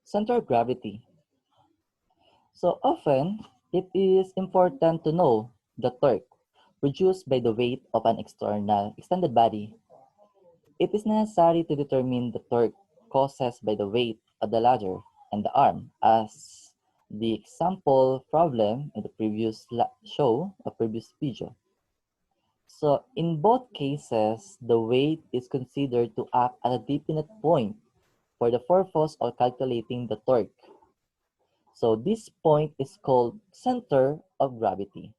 Center of gravity. So often, it is important to know the torque produced by the weight of an external extended body. It is necessary to determine the torque caused by the weight of the ladder and the arm, as the example problem in the previous previous video. So in both cases, the weight is considered to act at a definite point for the purpose of calculating the torque. So this point is called center of gravity.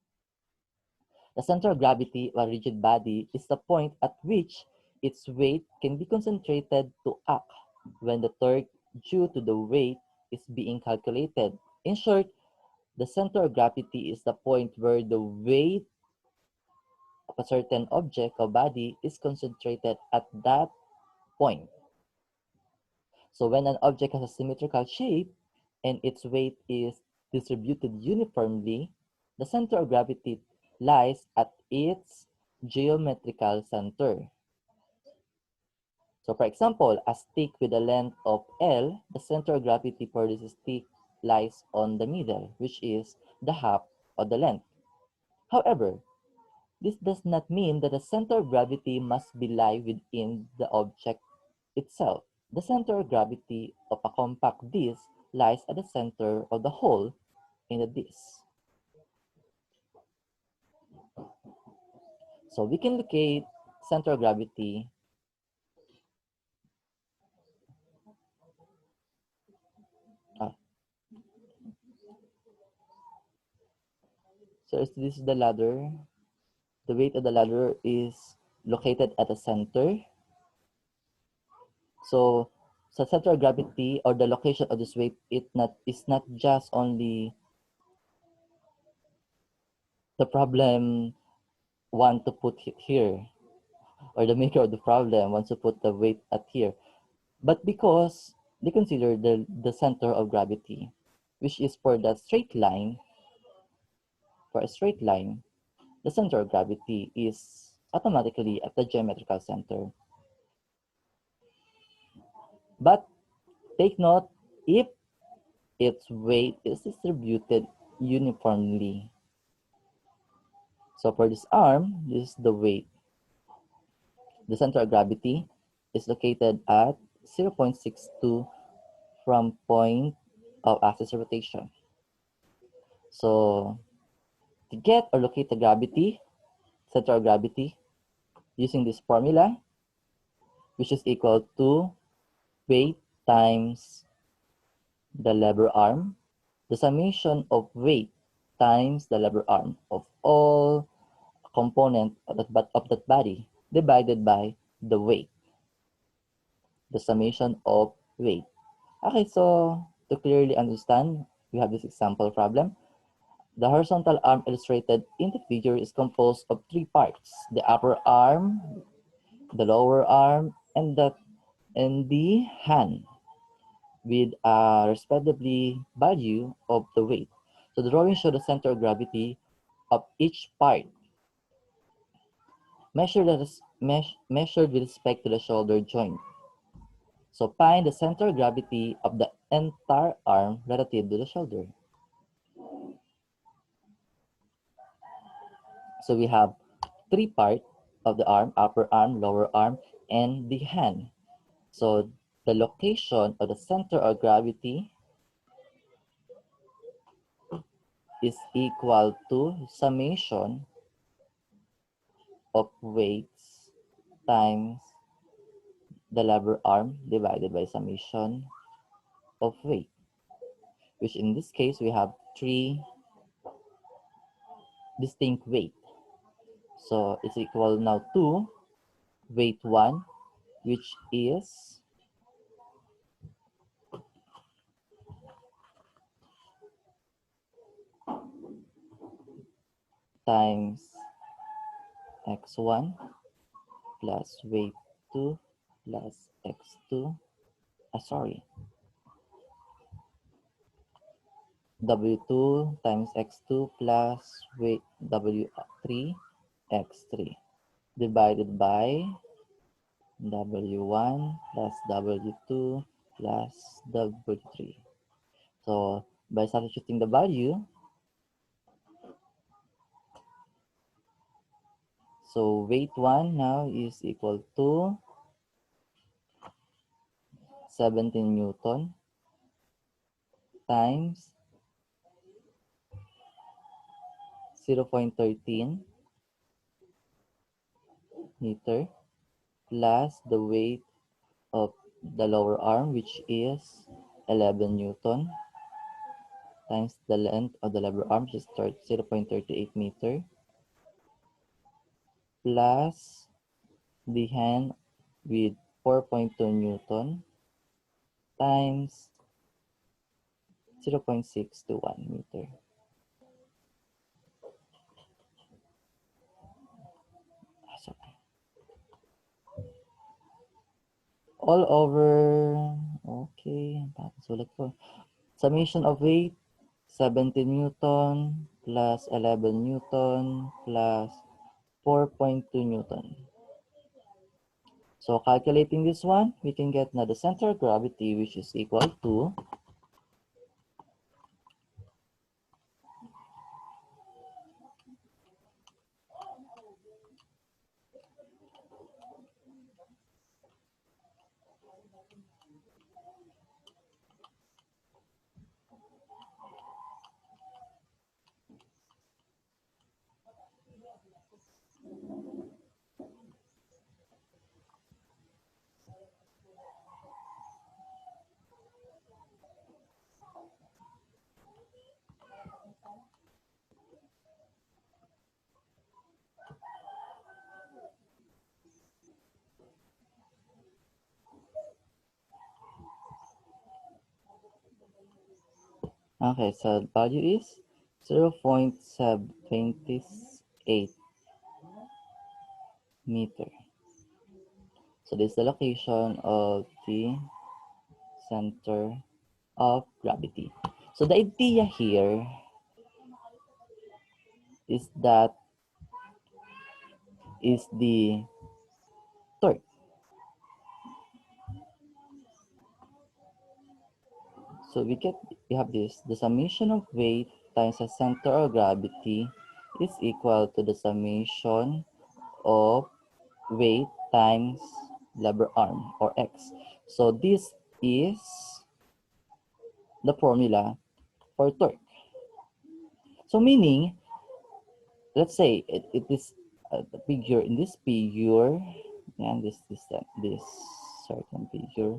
The center of gravity of a rigid body is the point at which its weight can be concentrated to act when the torque due to the weight is being calculated. In short, the center of gravity is the point where the weight of a certain object or body is concentrated at that point. So when an object has a symmetrical shape and its weight is distributed uniformly, the center of gravity lies at its geometrical center. So for example, a stick with a length of L, the center of gravity for this stick lies on the middle, which is the half of the length. However, this does not mean that the center of gravity must be lie within the object itself. The center of gravity of a compact disc lies at the center of the hole in the disc. So we can locate center of gravity so this is the ladder. The weight of the ladder is located at the center. So center of gravity or the location of this weight is not just only the problem want to put it here, or the maker of the problem wants to put the weight at here, but because they consider the center of gravity, which is for the straight line, for a straight line, the center of gravity is automatically at the geometrical center. But take note, if its weight is distributed uniformly. So for this arm, this is the weight. The center of gravity is located at 0.62 from point of axis of rotation. So to get or locate the gravity, center of gravity, using this formula, which is equal to weight times the lever arm, the summation of weight times the lever arm of all component of that body divided by the weight, the summation of weight. Okay, so to clearly understand, we have this example problem. The horizontal arm illustrated in the figure is composed of three parts: the upper arm, the lower arm, and the hand, with a respectively value of the weight. So the drawing shows the center of gravity of each part measured with respect to the shoulder joint. So find the center of gravity of the entire arm relative to the shoulder. So we have three parts of the arm: upper arm, lower arm, and the hand. So the location of the center of gravity is equal to summation of weights times the lever arm divided by summation of weight, which in this case we have three distinct weight. So it's equal now to weight 1, which is times x1 plus weight 2 plus x2, W2 times x2 plus weight W3 x3 divided by W1 plus W2 plus W3. So by substituting the value, so weight 1 now is equal to 17 Newton times 0.13 meter plus the weight of the lower arm, which is 11 Newton times the length of the lower arm, which is 0.38 meter, plus the hand with 4.2 Newton times 0.621 meter. Sorry. All over, okay, sulat ko. Summation of weight, 17 Newton plus 11 Newton plus 4.2 Newton. So calculating this one, we can get now the center of gravity, which is equal to okay, so the value is 0.78 meter. So this is the location of the center of gravity. So the idea here is that is the torque. So we have this, the summation of weight times the center of gravity is equal to the summation of weight times lever arm, or X. So this is the formula for torque. So meaning, let's say it is the figure in this figure, and this certain figure,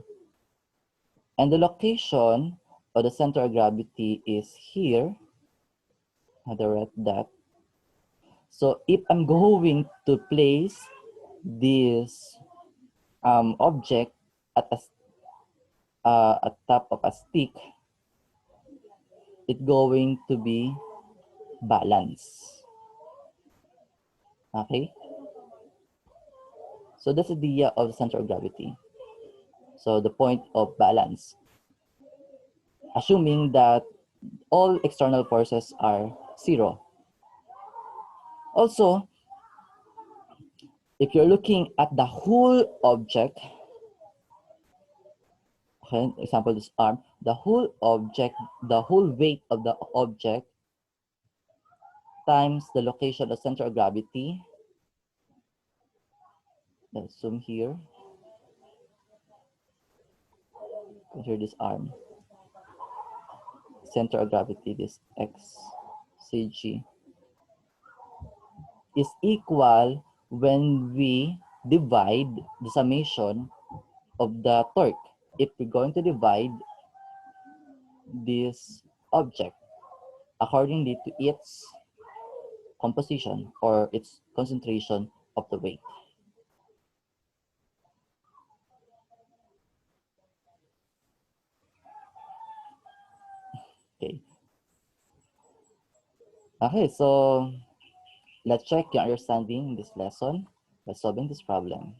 and the location of the center of gravity is here. I'll write that. So if I'm going to place this object at top of a stick, it's going to be balanced. Okay? So that's the idea of the center of gravity. So the point of balance, assuming that all external forces are zero. Also, if you're looking at the whole object, okay, example this arm, the whole object, the whole weight of the object times the location of center of gravity. Let's zoom here. Consider this arm. Center of gravity, this X, CG, is equal when we divide the summation of the torque. If we're going to divide this object accordingly to its composition or its concentration of the weight. Okay. Okay, so let's check your understanding in this lesson by solving this problem.